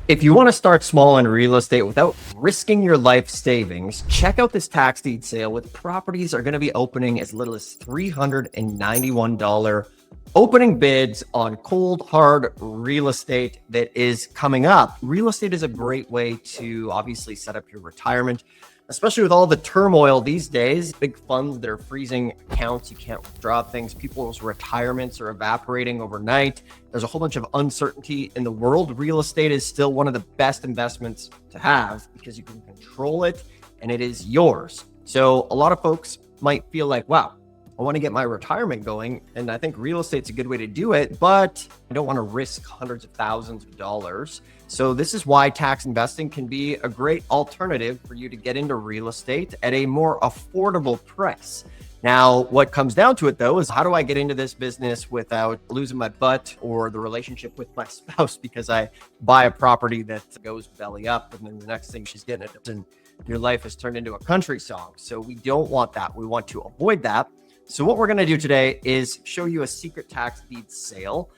If you want to start small in real estate without risking your life savings, check out this tax deed sale with properties are going to be opening as little as $391 opening bids on cold, hard real estate that is coming up. Real estate is a great way to obviously set up your retirement, especially with all the turmoil these days. Big funds that are freezing accounts, you can't withdraw things. People's retirements are evaporating overnight. There's a whole bunch of uncertainty in the world. Real estate is still one of the best investments to have because you can control it and it is yours. So a lot of folks might feel like, wow, I want to get my retirement going. And I think real estate's a good way to do it, but I don't want to risk hundreds of thousands of dollars. So this is why tax investing can be a great alternative for you to get into real estate at a more affordable price. Now, what comes down to it though, is how do I get into this business without losing my butt or the relationship with my spouse because I buy a property that goes belly up and then the next thing she's getting it and your life has turned into a country song. So we don't want that. We want to avoid that. So what we're going to do today is show you a secret tax deed sale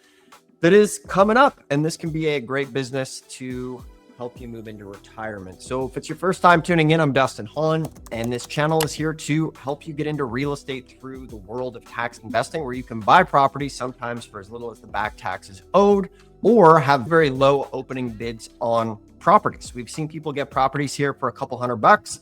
that is coming up. And this can be a great business to help you move into retirement. So if it's your first time tuning in, I'm Dustin Hahn, and this channel is here to help you get into real estate through the world of tax investing, where you can buy property sometimes for as little as the back taxes owed, or have very low opening bids on properties. We've seen people get properties here for a couple $100,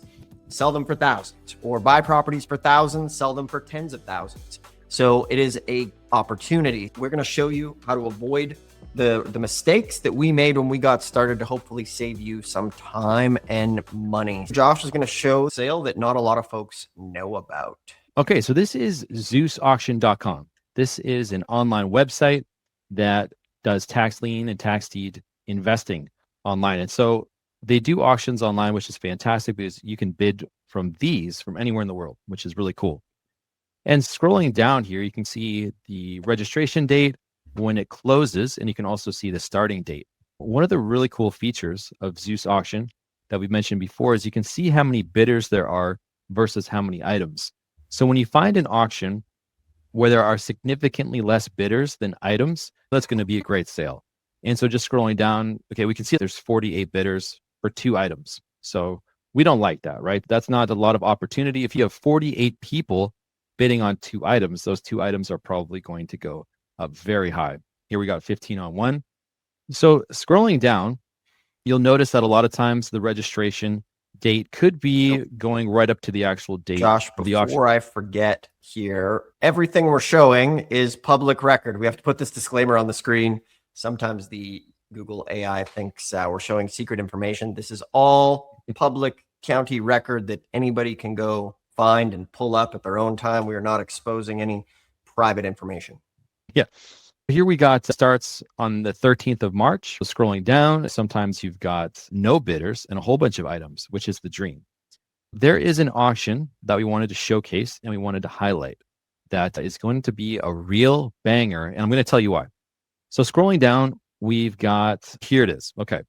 sell them for thousands, or buy properties for thousands, sell them for tens of thousands. So it is a opportunity. We're going to show you how to avoid the mistakes that we made when we got started to hopefully save you some time and money. Josh is going to show a sale that not a lot of folks know about. Okay, so this is ZeusAuction.com. This is an online website that does tax lien and tax deed investing online. And so they do auctions online, which is fantastic because you can bid from anywhere in the world, which is really cool. And scrolling down here, you can see the registration date, when it closes, and you can also see the starting date. One of the really cool features of Zeus Auction that we mentioned before is you can see how many bidders there are versus how many items. So when you find an auction where there are significantly less bidders than items, that's going to be a great sale. And so just scrolling down, okay, we can see there's 48 bidders for 2 items. So we don't like that, right? That's not a lot of opportunity. If you have 48 people bidding on 2 items, those 2 items are probably going to go up very high. Here we got 15 on 1. So scrolling down, you'll notice that a lot of times the registration date could be going right up to the actual date. Josh, before I forget here, everything we're showing is public record. We have to put this disclaimer on the screen. Sometimes the Google AI thinks we're showing secret information. This is all public county record that anybody can go find and pull up at their own time. We are not exposing any private information. Yeah. Here we got starts on the 13th of March. So scrolling down, sometimes you've got no bidders and a whole bunch of items, which is the dream. There is an auction that we wanted to showcase and we wanted to highlight that is going to be a real banger. And I'm going to tell you why. So scrolling down, we've got, here it is. Okay.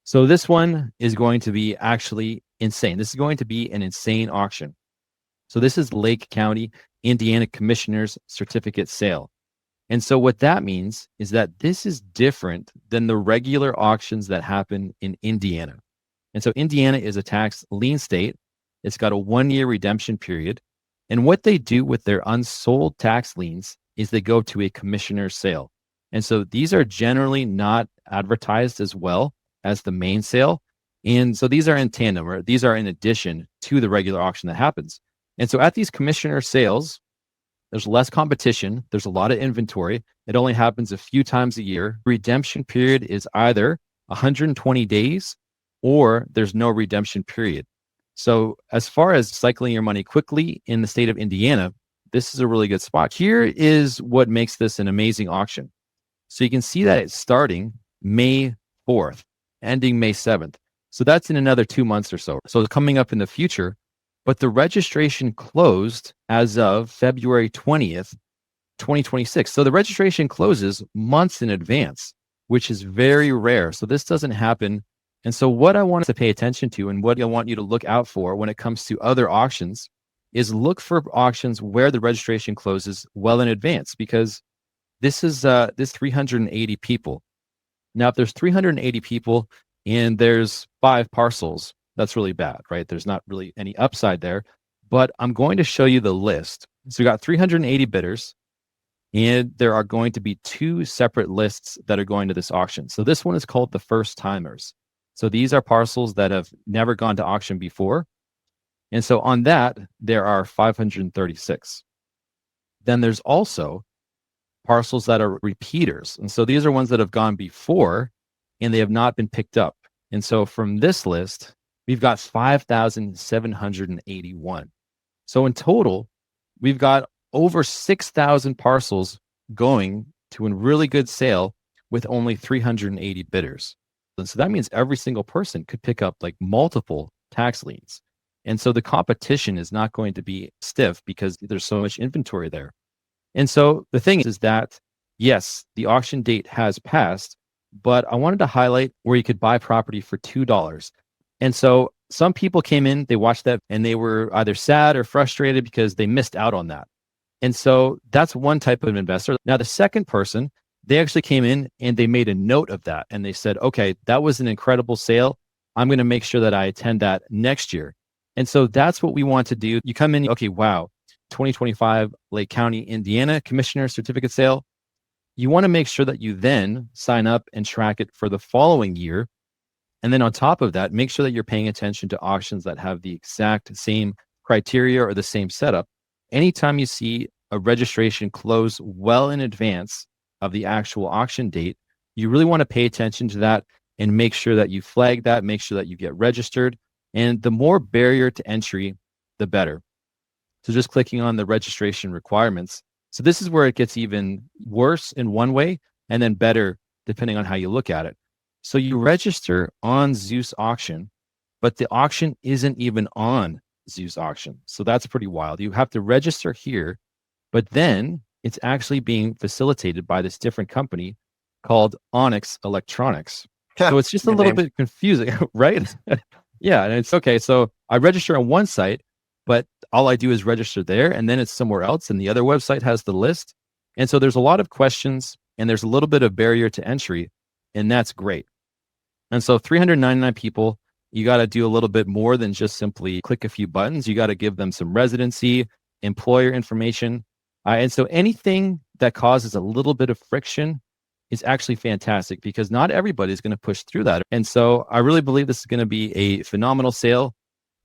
So this one is going to be actually insane. This is going to be an insane auction. So this is Lake County, Indiana Commissioner's Certificate Sale. And so what that means is that this is different than the regular auctions that happen in Indiana. And so Indiana is a tax lien state. It's got a 1-year redemption period. And what they do with their unsold tax liens is they go to a commissioner's sale. And so these are generally not advertised as well as the main sale. And so these are in tandem, or these are in addition to the regular auction that happens. And so at these commissioner sales, there's less competition. There's a lot of inventory. It only happens a few times a year. Redemption period is either 120 days or there's no redemption period. So as far as cycling your money quickly in the state of Indiana, this is a really good spot. Here is what makes this an amazing auction. So you can see that it's starting May 4th, ending May 7th. So that's in another 2 months or so. So coming up in the future, but the registration closed as of February 20th, 2026. So the registration closes months in advance, which is very rare. So this doesn't happen. And so what I want to pay attention to and what I want you to look out for when it comes to other auctions is look for auctions where the registration closes well in advance, because this is this 380 people. Now, if there's 380 people and there's 5 parcels. That's really bad, right? There's not really any upside there, but I'm going to show you the list. So we got 380 bidders, and there are going to be 2 separate lists that are going to this auction. So this one is called the first timers. So these are parcels that have never gone to auction before. And so on that, there are 536. Then there's also parcels that are repeaters. And so these are ones that have gone before and they have not been picked up. And so from this list, we've got 5,781. So in total, we've got over 6,000 parcels going to a really good sale with only 380 bidders. And so that means every single person could pick up like multiple tax liens. And so the competition is not going to be stiff because there's so much inventory there. And so the thing is that, yes, the auction date has passed, but I wanted to highlight where you could buy property for $2. And so some people came in, they watched that, and they were either sad or frustrated because they missed out on that. And so that's one type of investor. Now, the second person, they actually came in and they made a note of that. And they said, okay, that was an incredible sale. I'm going to make sure that I attend that next year. And so that's what we want to do. You come in, okay, wow, 2025 Lake County, Indiana Commissioner Certificate Sale. You want to make sure that you then sign up and track it for the following year. And then on top of that, make sure that you're paying attention to auctions that have the exact same criteria or the same setup. Anytime you see a registration close well in advance of the actual auction date, you really want to pay attention to that and make sure that you flag that, make sure that you get registered. And the more barrier to entry, the better. So just clicking on the registration requirements. So this is where it gets even worse in one way and then better depending on how you look at it. So you register on Zeus auction, but the auction isn't even on Zeus auction. So that's pretty wild. You have to register here, but then it's actually being facilitated by this different company called Onyx Electronics. So it's just a little bit confusing, right? Yeah, and it's okay. So I register on one site, but all I do is register there, and then it's somewhere else, and the other website has the list. And so there's a lot of questions, and there's a little bit of barrier to entry, and that's great. And so 399 people, you got to do a little bit more than just simply click a few buttons. You got to give them some residency, employer information. And so anything that causes a little bit of friction is actually fantastic because not everybody is going to push through that. And so I really believe this is going to be a phenomenal sale.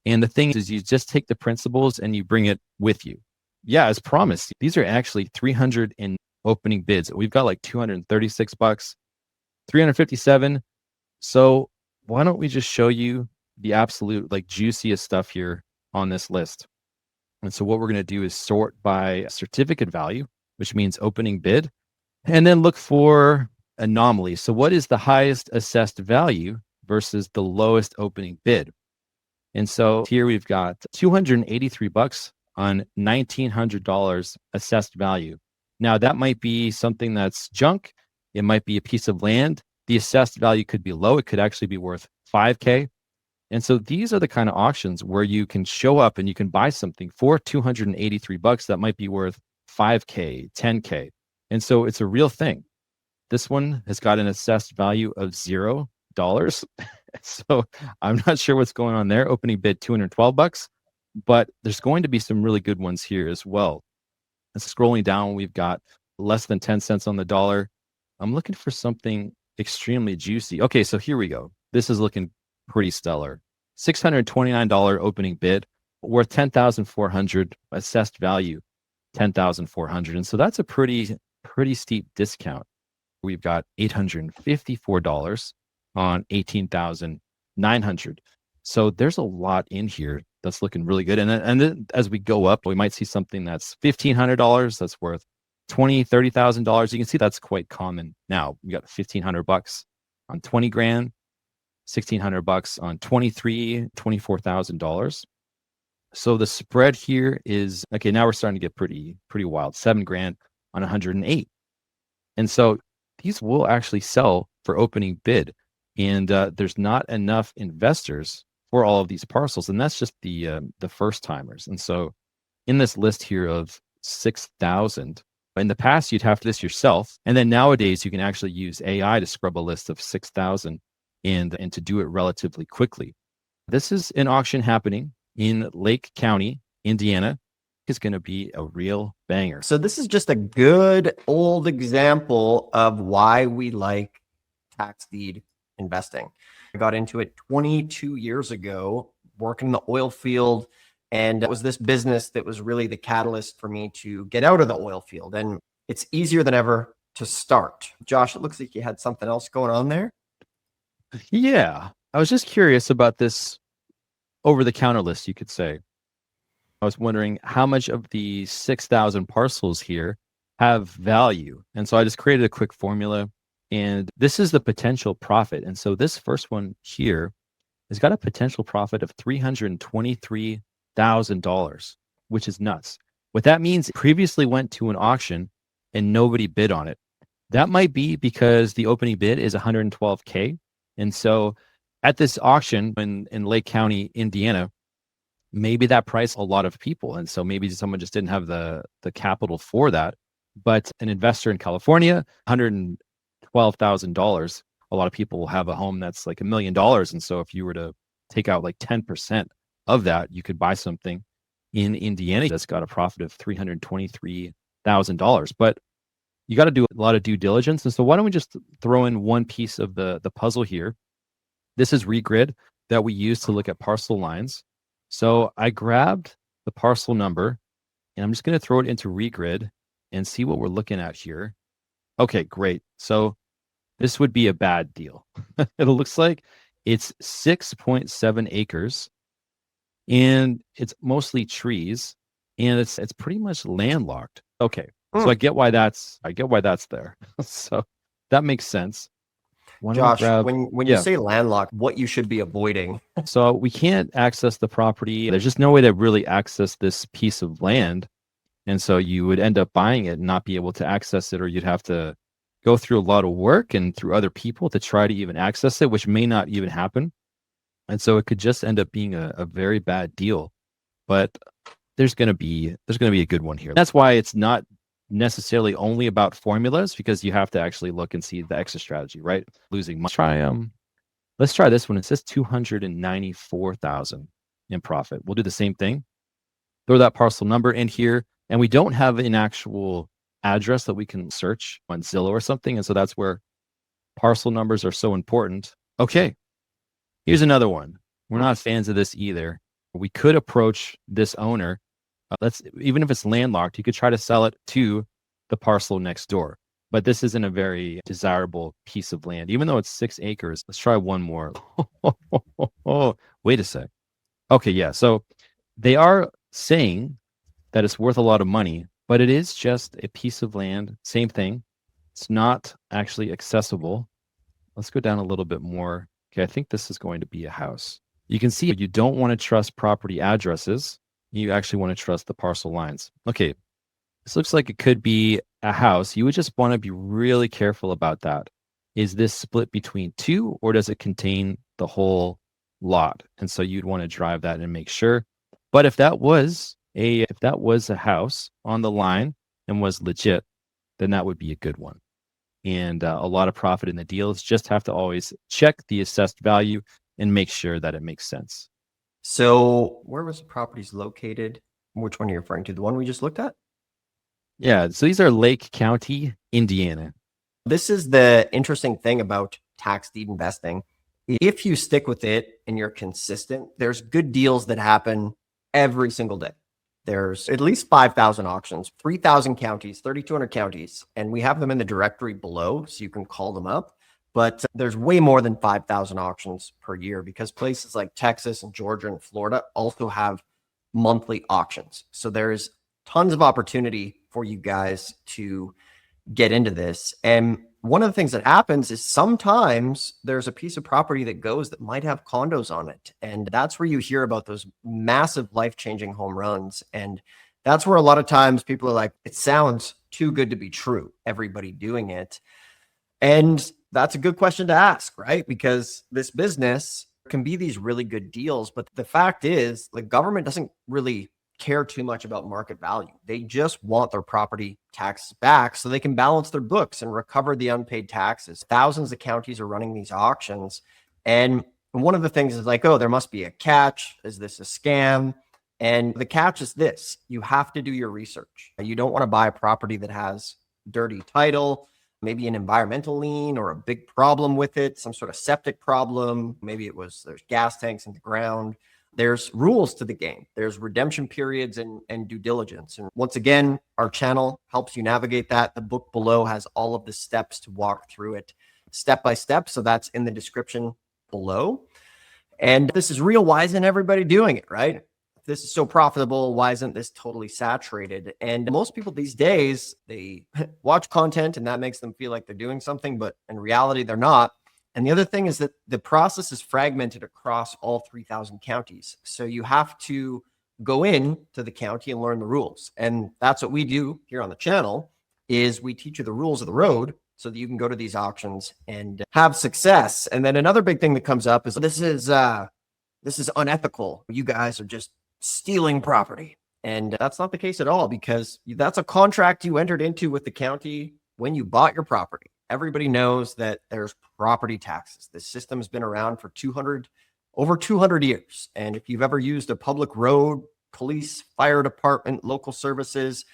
And the thing is, you just take the principles and you bring it with you. Yeah, as promised, these are actually 300 in opening bids. We've got like $236, 357. So why don't we just show you the absolute like juiciest stuff here on this list? And so what we're going to do is sort by certificate value, which means opening bid, and then look for anomalies. So what is the highest assessed value versus the lowest opening bid? And so here we've got $283 on $1,900 assessed value. Now that might be something that's junk. It might be a piece of land. The assessed value could be low. It could actually be worth $5,000. And so these are the kind of auctions where you can show up and you can buy something for $283 that might be worth $5,000, $10,000. And so it's a real thing. This one has got an assessed value of $0. So I'm not sure what's going on there. Opening bid $212, but there's going to be some really good ones here as well. And scrolling down, we've got less than 10 cents on the dollar. I'm looking for something extremely juicy. Okay, so here we go. This is looking pretty stellar. $629 opening bid, worth $10,400, assessed value $10,400. And so that's a pretty steep discount. We've got $854 on $18,900. So there's a lot in here that's looking really good. And then as we go up, we might see something that's $1,500 that's worth $20,000, $30,000. You can see that's quite common now. We got $1,500 on 20 grand, $1,600 on $23,000, $24,000. So the spread here is okay. Now we're starting to get pretty wild. $7 grand on 108. And so these will actually sell for opening bid. And there's not enough investors for all of these parcels. And that's just the first timers. And so in this list here of 6,000, in the past, you'd have this yourself. And then nowadays, you can actually use AI to scrub a list of 6,000. and to do it relatively quickly. This is an auction happening in Lake County, Indiana. It's going to be a real banger. So this is just a good old example of why we like tax deed investing. I got into it 22 years ago, working in the oil field. And it was this business that was really the catalyst for me to get out of the oil field. And it's easier than ever to start. Josh, it looks like you had something else going on there. Yeah. I was just curious about this over-the-counter list, you could say. I was wondering how much of the 6,000 parcels here have value. And so I just created a quick formula, and this is the potential profit. And so this first one here has got a potential profit of $323,000, which is nuts. What that means, it previously went to an auction and nobody bid on it. That might be because the opening bid is $112K. And so at this auction in Lake County, Indiana, maybe that priced a lot of people. And so maybe someone just didn't have the capital for that. But an investor in California, $112,000, a lot of people will have a home that's like $1 million. And so if you were to take out like 10% of that, you could buy something in Indiana that's got a profit of $323,000. But you got to do a lot of due diligence. And so why don't we just throw in one piece of the puzzle here? This is Regrid that we use to look at parcel lines. So I grabbed the parcel number and I'm just going to throw it into Regrid and see what we're looking at here. Okay, great. So this would be a bad deal. It looks like it's 6.7 acres and it's mostly trees and it's pretty much landlocked. Okay. So I get why that's there. So that makes sense. Josh, when you say landlocked, what you should be avoiding. So we can't access the property. There's just no way to really access this piece of land. And so you would end up buying it and not be able to access it, or you'd have to go through a lot of work and through other people to try to even access it, which may not even happen. And so it could just end up being a very bad deal. But there's going to be a good one here. That's why it's not necessarily only about formulas, because you have to actually look and see the exit strategy, right? Losing money. Let's try this one. It says 294,000 in profit. We'll do the same thing. Throw that parcel number in here, and we don't have an actual address that we can search on Zillow or something, and so that's where parcel numbers are so important. Okay, here's another one. We're not fans of this either. We could approach this owner. Even if it's landlocked, you could try to sell it to the parcel next door. But this isn't a very desirable piece of land, even though it's 6 acres. Let's try one more. Wait a sec. Okay, yeah. So they are saying that it's worth a lot of money, but it is just a piece of land. Same thing. It's not actually accessible. Let's go down a little bit more. Okay, I think this is going to be a house. You can see you don't want to trust property addresses. You actually want to trust the parcel lines. Okay, this looks like it could be a house. You would just want to be really careful about that. Is this split between two, or does it contain the whole lot? And so you'd want to drive that and make sure. But if that was a house on the line and was legit, then that would be a good one. And a lot of profit in the deals. Just have to always check the assessed value and make sure that it makes sense. So where was the properties located? Which one are you referring to? The one we just looked at? Yeah. So these are Lake County, Indiana. This is the interesting thing about tax deed investing. If you stick with it and you're consistent, there's good deals that happen every single day. There's at least 5,000 auctions, 3,000 counties, 3,200 counties, and we have them in the directory below, so you can call them up. But there's way more than 5,000 auctions per year, because places like Texas and Georgia and Florida also have monthly auctions. So there's tons of opportunity for you guys to get into this. And one of the things that happens is sometimes there's a piece of property that goes that might have condos on it. And that's where you hear about those massive life-changing home runs. And that's where a lot of times people are like, it sounds too good to be true, everybody doing it. And that's a good question to ask, right? Because this business can be these really good deals, but the fact is the government doesn't really care too much about market value. They just want their property taxes back so they can balance their books and recover the unpaid taxes. Thousands of counties are running these auctions, And one of the things is like, oh, there must be a catch. Is this a scam? And the catch is this: you have to do your research. You don't want to buy a property that has dirty title, maybe an environmental lien or a big problem with it, some sort of septic problem. Maybe there's gas tanks in the ground. There's rules to the game. There's redemption periods and due diligence. And once again, our channel helps you navigate that. The book below has all of the steps to walk through it step by step. So that's in the description below. And this is real. Why isn't everybody doing it, right? If this is so profitable, why isn't this totally saturated? And most people these days, they watch content and that makes them feel like they're doing something, but in reality, they're not. And the other thing is that the process is fragmented across all 3,000 counties. So you have to go in to the county and learn the rules. And that's what we do here on the channel, is we teach you the rules of the road so that you can go to these auctions and have success. And then another big thing that comes up is this is unethical. You guys are just stealing property. And that's not the case at all, because that's a contract you entered into with the county when you bought your property. Everybody knows that there's property taxes. This system has been around for over 200 years. And if you've ever used a public road, police, fire department, local services,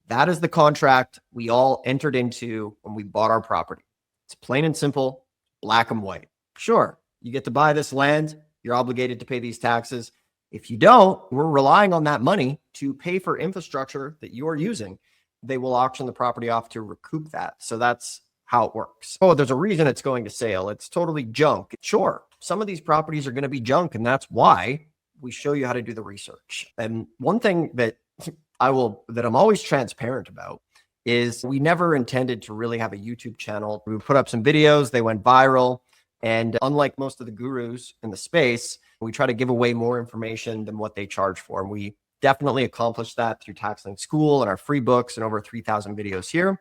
that is the contract we all entered into when we bought our property. It's plain and simple, black and white. Sure, you get to buy this land. You're obligated to pay these taxes. If you don't, we're relying on that money to pay for infrastructure that you are using. They will auction the property off to recoup that. So that's how it works. Oh, there's a reason it's going to sale. It's totally junk. Sure, some of these properties are going to be junk, and that's why we show you how to do the research. And one thing that I'm always transparent about is we never intended to really have a YouTube channel. We put up some videos, they went viral, and unlike most of the gurus in the space, we try to give away more information than what they charge for. And we definitely accomplished that through Tax Link School and our free books and over 3,000 videos here.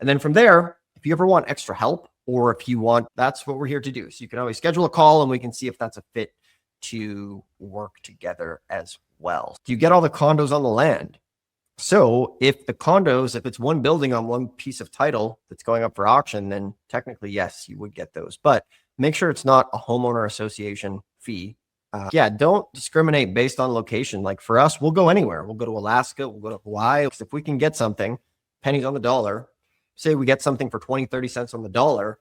And then from there, if you ever want extra help, or if you want, that's what we're here to do. So you can always schedule a call and we can see if that's a fit to work together as well. You get all the condos on the land. So if it's one building on one piece of title that's going up for auction, then technically, yes, you would get those. But make sure it's not a homeowner association fee. Don't discriminate based on location. Like for us, we'll go anywhere. We'll go to Alaska, we'll go to Hawaii. If we can get something, pennies on the dollar, say we get something for 20, 30 cents on the dollar,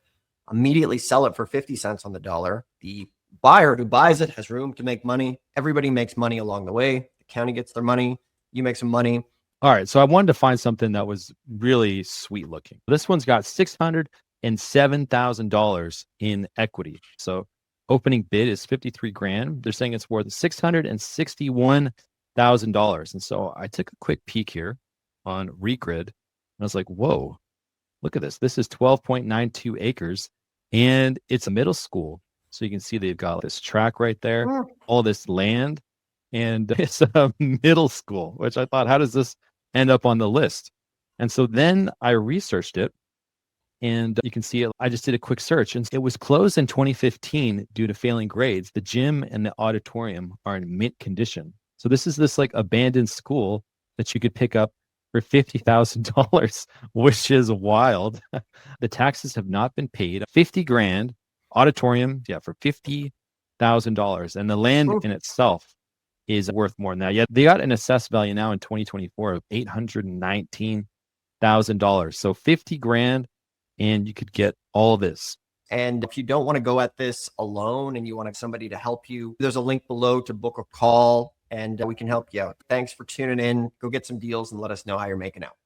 immediately sell it for 50 cents on the dollar. The buyer who buys it has room to make money. Everybody makes money along the way. The county gets their money. You make some money. All right. So I wanted to find something that was really sweet looking. This one's got $607,000 in equity. So opening bid is 53 grand. They're saying it's worth $661,000. And so I took a quick peek here on Regrid and I was like, whoa, look at this. This is 12.92 acres and it's a middle school. So you can see they've got this track right there, all this land, and it's a middle school, which I thought, how does this end up on the list? And so then I researched it and you can see it. I just did a quick search and it was closed in 2015 due to failing grades. The gym and the auditorium are in mint condition. So this is this like abandoned school that you could pick up for $50,000, which is wild. The taxes have not been paid. 50 grand auditorium, for $50,000. And the land in itself is worth more than that. Yeah, they got an assessed value now in 2024 of $819,000. So 50 grand and you could get all of this. And if you don't want to go at this alone and you want somebody to help you, there's a link below to book a call and we can help you out. Thanks for tuning in. Go get some deals and let us know how you're making out.